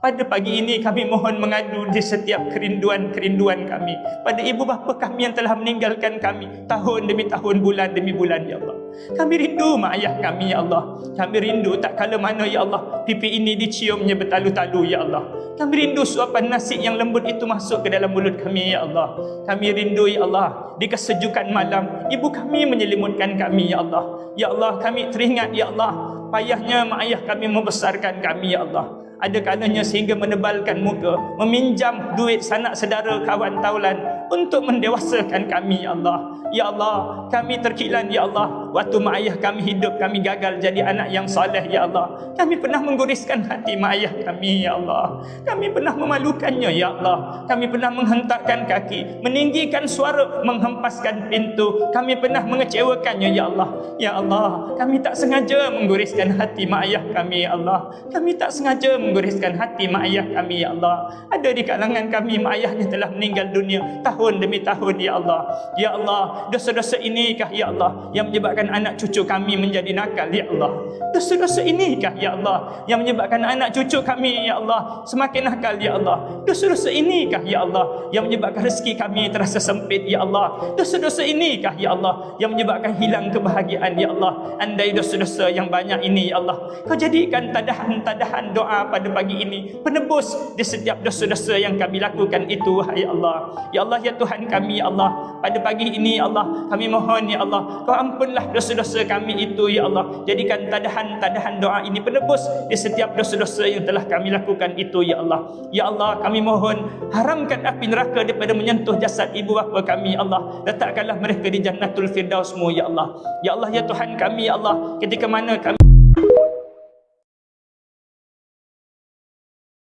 pada pagi ini kami mohon mengadu di setiap kerinduan-kerinduan kami pada ibu bapa kami yang telah meninggalkan kami tahun demi tahun, bulan demi bulan, ya Allah. Kami rindu mak ayah kami, ya Allah. Kami rindu tak kala mana, ya Allah, pipi ini diciumnya bertalu-talu, ya Allah. Kami rindu suapan nasi yang lembut itu masuk ke dalam mulut kami, ya Allah. Kami rindu, ya Allah, di kesejukan malam ibu kami menyelimutkan kami, ya Allah. Ya Allah, kami teringat, ya Allah, payahnya mak ayah kami membesarkan kami, ya Allah. Ada kalanya sehingga menebalkan muka, meminjam duit sanak sedara kawan taulan untuk mendewasakan kami, ya Allah. Ya Allah, kami terkilan, ya Allah, waktu mak ayah kami hidup, kami gagal jadi anak yang soleh, ya Allah. Kami pernah mengguriskan hati mak ayah kami, ya Allah. Kami pernah memalukannya, ya Allah. Kami pernah menghentakkan kaki, meninggikan suara, menghempaskan pintu. Kami pernah mengecewakannya, ya Allah. Ya Allah, kami tak sengaja mengguriskan hati mak ayah kami, ya Allah. Kami tak sengaja mengguriskan hati mak ayah kami, ya Allah. Ada di kalangan kami mak ayahnya telah meninggal dunia tahun demi tahun, ya Allah. Ya Allah, dosa-dosa inikah, ya Allah, yang menyebabkan anak cucu kami menjadi nakal, ya Allah. Dosa-dosa inikah, ya Allah, yang menyebabkan anak cucu kami, ya Allah, semakin nakal, ya Allah. Dosa-dosa inikah, ya Allah, yang menyebabkan rezeki kami terasa sempit, ya Allah. Dosa-dosa inikah, ya Allah, yang menyebabkan hilang kebahagiaan, ya Allah. Andai dosa-dosa yang banyak ini, ya Allah, Kau jadikan tadahan-tadahan doa pada pagi ini penebus di setiap dosa-dosa yang kami lakukan itu, wahai Allah. Ya Allah, ya Tuhan kami, ya Allah, pada pagi ini, ya Allah, kami mohon, ya Allah, Kau ampunlah dosa-dosa kami itu, ya Allah. Jadikan tadahan-tadahan doa ini penebus di setiap dosa-dosa yang telah kami lakukan itu, ya Allah. Ya Allah, kami mohon haramkan api neraka daripada menyentuh jasad ibu bapa kami, ya Allah. Letakkanlah mereka di Jannatul Firdaus-Mu, ya Allah. Ya Allah, ya Tuhan kami, ya Allah, ketika mana kami